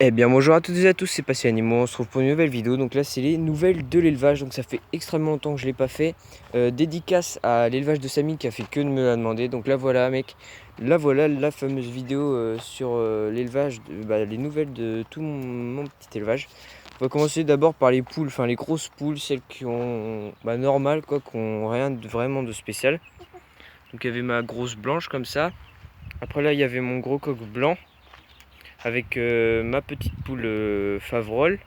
Eh bien bonjour à toutes et à tous, c'est Passion Animaux, on se retrouve pour une nouvelle vidéo. Donc là c'est les nouvelles de l'élevage, donc ça fait extrêmement longtemps que je l'ai pas fait. Dédicace à l'élevage de Samy qui a fait que de me la demander. Donc là voilà mec, là voilà la fameuse vidéo sur l'élevage, les nouvelles de tout mon petit élevage. On va commencer d'abord par les poules, enfin les grosses poules, celles qui ont normal quoi, qui ont rien de, vraiment de spécial. Donc il y avait ma grosse blanche comme ça. Après là il y avait mon gros coq blanc avec ma petite poule Favrol.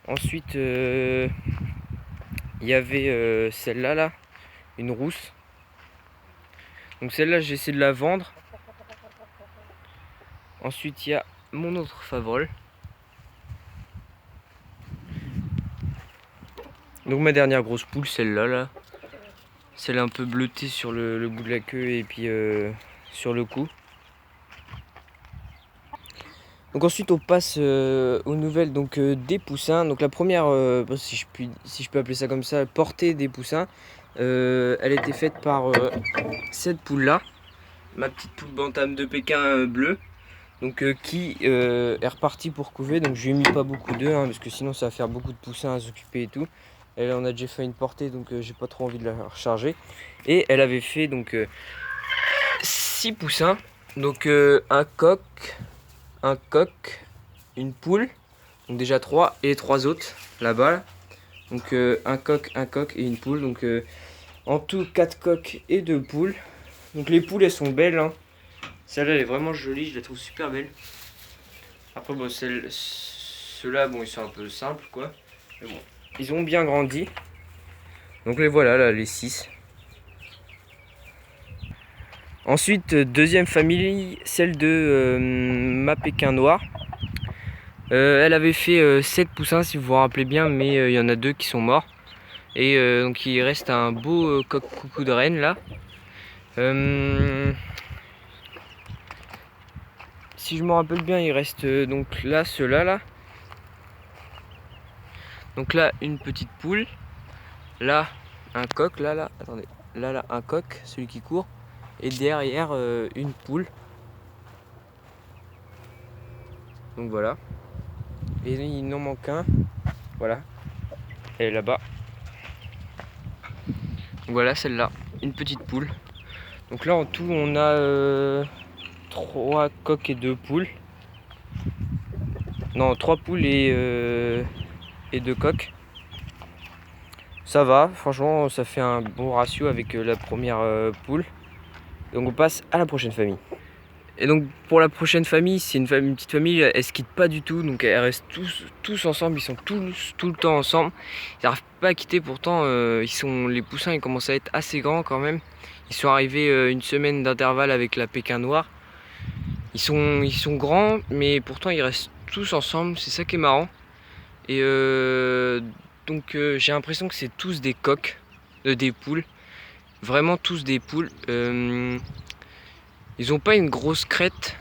Ensuite, il y avait celle-là, là, une rousse. Donc celle-là, j'ai essayé de la vendre. Ensuite, il y a mon autre Favrol. Donc ma dernière grosse poule, celle-là, là. Celle un peu bleutée sur le bout de la queue et puis sur le cou. Donc ensuite on passe aux nouvelles des poussins. Donc la première, si je peux appeler ça comme ça, portée des poussins, elle était faite par cette poule là, ma petite poule bantam de Pékin bleue, donc qui est repartie pour couver. Donc je lui ai mis pas beaucoup d'œufs hein, parce que sinon ça va faire beaucoup de poussins à s'occuper et tout. Elle on a déjà fait une portée donc j'ai pas trop envie de la recharger. Et elle avait fait donc 6 poussins, donc un coq, une poule, donc déjà 3 et 3 autres là-bas. Donc un coq et une poule. Donc en tout 4 coqs et 2 poules. Donc les poules elles sont belles hein. Celle-là elle est vraiment jolie, je la trouve super belle. Après bon ceux-là bon ils sont un peu simples quoi. Mais bon, ils ont bien grandi. Donc les voilà là les 6. Ensuite deuxième famille, celle de ma Pékin noire. Elle avait fait 7 poussins si vous vous rappelez bien, mais il y en a 2 qui sont morts. Et donc il reste un beau coq coucou de reine là. Si je me rappelle bien, il reste donc là ceux-là là. Donc là une petite poule. Là un coq, là, attendez. Là un coq, celui qui court. Et derrière une poule. Donc voilà. Et il n'en manque un. Voilà. Elle est là-bas. Donc voilà celle-là. Une petite poule. Donc là en tout on a 3 coqs et 2 poules. Non, 3 poules et 2 coqs. Ça va, franchement, ça fait un bon ratio avec la première poule. Donc on passe à la prochaine famille. Et donc pour la prochaine famille, c'est une petite famille, elle se quitte pas du tout. Donc elles restent tous ensemble, ils sont tous tout le temps ensemble. Ils n'arrivent pas à quitter, pourtant les poussins ils commencent à être assez grands quand même. Ils sont arrivés une semaine d'intervalle avec la Pékin noire. Ils sont grands, mais pourtant ils restent tous ensemble, c'est ça qui est marrant. Et j'ai l'impression que c'est tous des coqs, des poules. Vraiment tous des poules. Ils ont pas une grosse crête.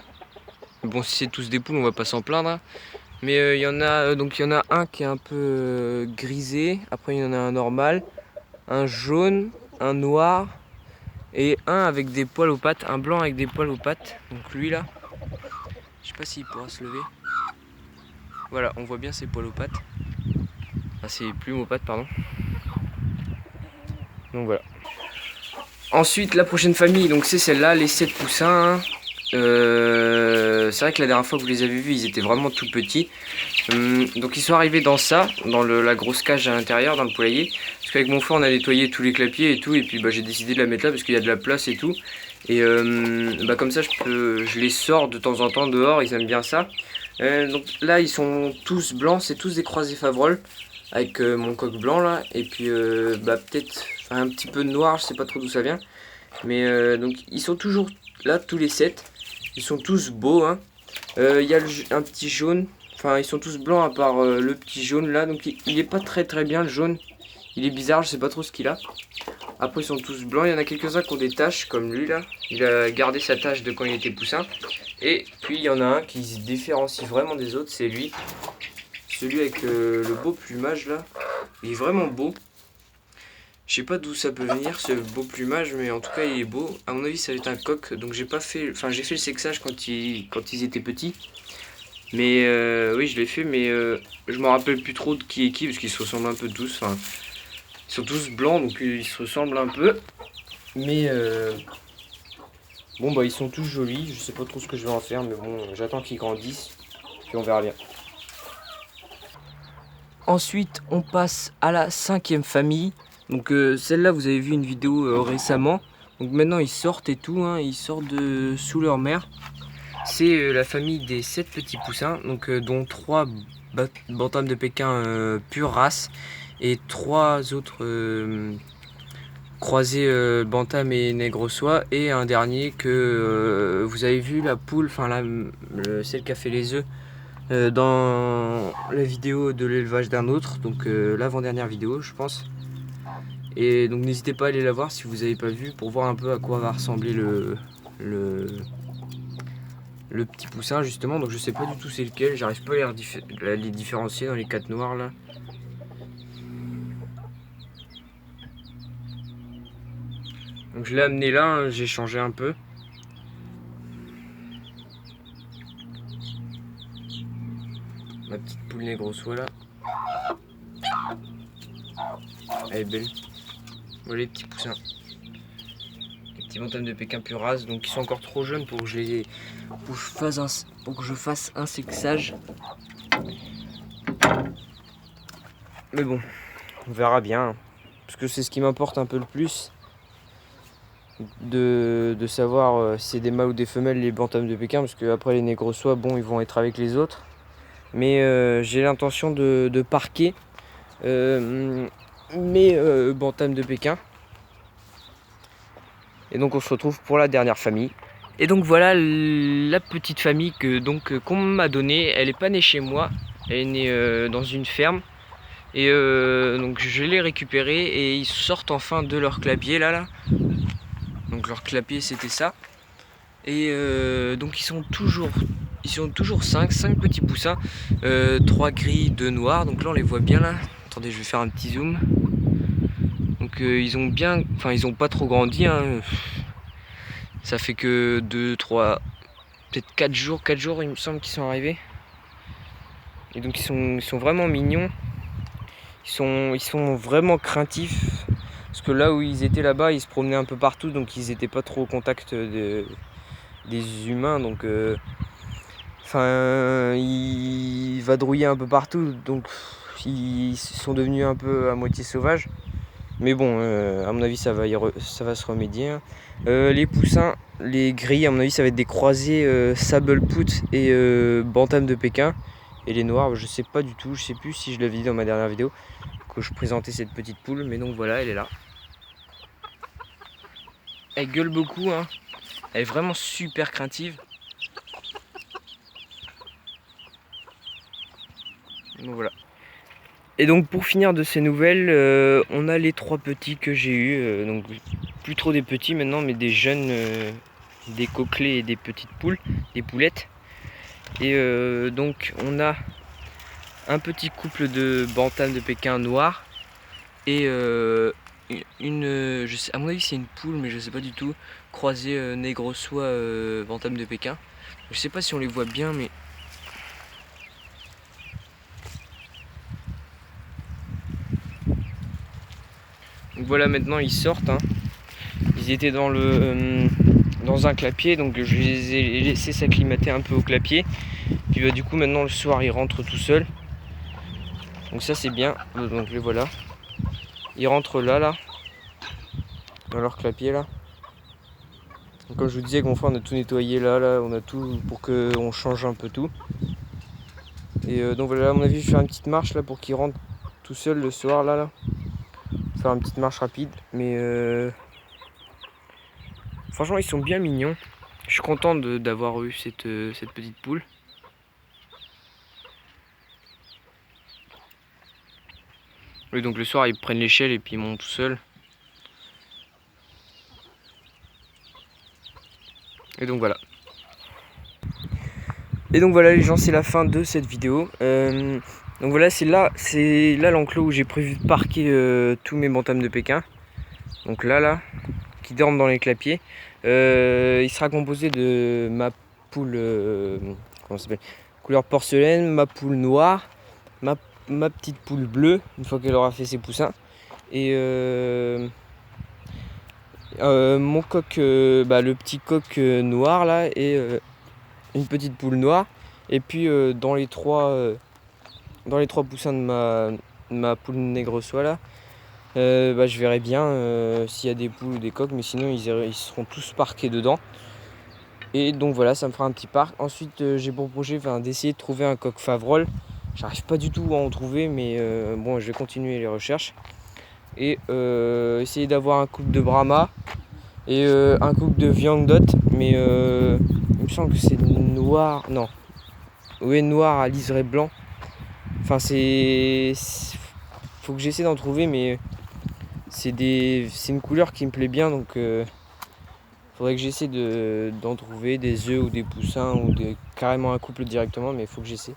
Bon, si c'est tous des poules, on va pas s'en plaindre, hein. Mais il y en a un qui est un peu grisé. Après il y en a un normal, un jaune, un noir et un avec des poils aux pattes, un blanc avec des poils aux pattes. Donc lui là, je sais pas s'il pourra se lever. Voilà, on voit bien ses poils aux pattes. Enfin, ses plumes aux pattes, pardon. Donc voilà. Ensuite, la prochaine famille, donc c'est celle-là, les 7 poussins. C'est vrai que la dernière fois que vous les avez vus, ils étaient vraiment tout petits. Donc ils sont arrivés dans ça, dans la grosse cage à l'intérieur, dans le poulailler. Parce qu'avec mon frère, on a nettoyé tous les clapiers et tout. Et puis j'ai décidé de la mettre là parce qu'il y a de la place et tout. Et comme ça, je les sors de temps en temps dehors, ils aiment bien ça. Donc là, ils sont tous blancs, c'est tous des croisés Favrol. Avec mon coq blanc là. Et puis peut-être un petit peu de noir, je sais pas trop d'où ça vient. Mais donc ils sont toujours là, tous les 7. Ils sont tous beaux, hein. Il y a un petit jaune. Enfin, ils sont tous blancs à part le petit jaune là. Donc il est pas très bien le jaune. Il est bizarre, je sais pas trop ce qu'il a. Après, ils sont tous blancs. Il y en a quelques-uns qui ont des taches, comme lui là. Il a gardé sa tache de quand il était poussin. Et puis il y en a un qui se différencie vraiment des autres, c'est lui. Celui avec le beau plumage là. Il est vraiment beau. Je sais pas d'où ça peut venir ce beau plumage, mais en tout cas il est beau. À mon avis ça va être un coq, donc j'ai pas fait, enfin j'ai fait le sexage quand ils étaient petits. Mais oui, je l'ai fait, mais je me rappelle plus trop de qui est qui, parce qu'ils se ressemblent un peu tous. Enfin, ils sont tous blancs, donc ils se ressemblent un peu. Mais bon, bah ils sont tous jolis. Je sais pas trop ce que je vais en faire, mais bon, j'attends qu'ils grandissent, puis on verra bien. Ensuite, on passe à la 5e famille. Donc celle-là, vous avez vu une vidéo récemment. Donc maintenant, ils sortent et tout, hein, ils sortent de sous leur mère. C'est la famille des 7 petits poussins, donc dont 3 bantams de Pékin pure race et 3 autres croisés bantam et négrossois, et un dernier que vous avez vu, la poule, enfin celle qui a fait les œufs dans la vidéo de l'élevage d'un autre, donc l'avant-dernière vidéo je pense. Et donc n'hésitez pas à aller la voir si vous n'avez pas vu, pour voir un peu à quoi va ressembler le petit poussin justement. Donc je sais pas du tout c'est lequel, j'arrive pas à les différencier dans les 4 noirs là. Donc je l'ai amené là, hein, j'ai changé un peu. Ma petite poule négrossois là. Elle est belle. Voilà les petits poussins. Les petits bantams de Pékin pure race, donc ils sont encore trop jeunes pour que je fasse un sexage. Mais bon, on verra bien. Parce que c'est ce qui m'importe un peu le plus. De savoir si c'est des mâles ou des femelles, les bantams de Pékin. Parce que après les négrossois, bon, ils vont être avec les autres. Mais j'ai l'intention de parquer mes bantams de Pékin. Et donc on se retrouve pour la dernière famille. Et donc voilà la petite famille qu'on m'a donnée. Elle n'est pas née chez moi, elle est née dans une ferme. Et donc je l'ai récupérée et ils sortent enfin de leur clapier là. Donc leur clapier c'était ça. Et donc ils sont toujours 5 petits poussins, 3 gris, 2 noirs. Donc là on les voit bien là. Attendez, je vais faire un petit zoom. Donc ils ont pas trop grandi, hein. Ça fait que 2, 3, peut-être 4 jours il me semble qu'ils sont arrivés. Et donc ils sont vraiment mignons. Ils sont vraiment craintifs. Parce que là où ils étaient là-bas, ils se promenaient un peu partout, donc ils n'étaient pas trop au contact des humains. Donc ils vadrouillaient un peu partout, donc ils sont devenus un peu à moitié sauvages. Mais bon, à mon avis, ça va se remédier, hein. Les poussins, les gris, à mon avis, ça va être des croisés Sabblepoot et Bantam de Pékin. Et les noirs, je sais pas du tout, je sais plus si je l'avais dit dans ma dernière vidéo que je présentais cette petite poule, mais donc voilà, elle est là. Elle gueule beaucoup, hein. Elle est vraiment super craintive. Donc voilà. Et donc pour finir de ces nouvelles, on a les 3 petits que j'ai eus. Donc plus trop des petits maintenant, mais des jeunes, des coquelets et des petites poules, des poulettes. Et donc on a un petit couple de bantams de Pékin noirs et je sais, à mon avis c'est une poule, mais je sais pas du tout, croisée négrossois bantam de Pékin. Je sais pas si on les voit bien, mais donc voilà, maintenant ils sortent, hein. Ils étaient dans un clapier, donc je les ai laissés s'acclimater un peu au clapier. Puis bah, du coup maintenant le soir ils rentrent tout seuls. Donc ça c'est bien. Donc les voilà. Ils rentrent là, dans leur clapier là. Donc, comme je vous disais, avec mon frère on a tout nettoyé là, on a tout pour qu'on change un peu tout. Et donc voilà, à mon avis je vais faire une petite marche là pour qu'ils rentrent tout seuls le soir là. Faire une petite marche rapide, mais franchement ils sont bien mignons. Je suis content d'avoir eu cette petite poule. Et donc le soir ils prennent l'échelle et puis ils montent tout seuls. Et donc voilà. Et donc voilà les gens, c'est la fin de cette vidéo. Donc voilà, c'est là l'enclos où j'ai prévu de parquer tous mes bantams de Pékin. Donc là, qui dorment dans les clapiers. Il sera composé de ma poule, comment ça s'appelle, couleur porcelaine, ma poule noire, ma petite poule bleue, une fois qu'elle aura fait ses poussins. Et mon coq, le petit coq noir là, et une petite poule noire. Et puis dans les trois poussins de ma poule nègre soie là, je verrai bien s'il y a des poules ou des coqs, mais sinon ils seront tous parqués dedans. Et donc voilà, ça me fera un petit parc. Ensuite j'ai pour projet d'essayer de trouver un coq Favrol. J'arrive pas du tout à en trouver, mais bon, je vais continuer les recherches. Et essayer d'avoir un couple de Brahma et un couple de Vyandot, mais il me semble que c'est noir, non, oui, noir à liseré blanc. Enfin, faut que j'essaie d'en trouver, mais c'est une couleur qui me plaît bien, donc faudrait que j'essaie d'en trouver des œufs ou des poussins ou carrément un couple directement, mais il faut que j'essaie.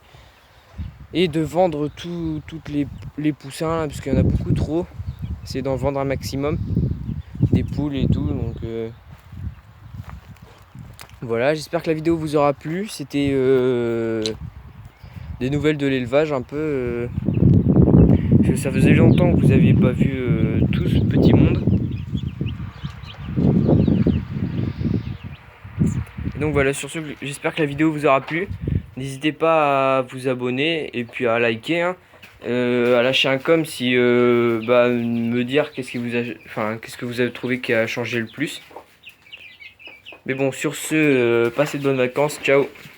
Et de vendre toutes les poussins là, parce qu'il y en a beaucoup trop. C'est d'en vendre un maximum, des poules et tout, donc voilà, j'espère que la vidéo vous aura plu. C'était des nouvelles de l'élevage un peu. Ça faisait longtemps que vous n'aviez pas vu tout ce petit monde. Et donc voilà, sur ce, j'espère que la vidéo vous aura plu. N'hésitez pas à vous abonner et puis à liker, hein. À lâcher un com si me dire qu'est-ce que vous avez trouvé qui a changé le plus. Mais bon, sur ce, passez de bonnes vacances, ciao.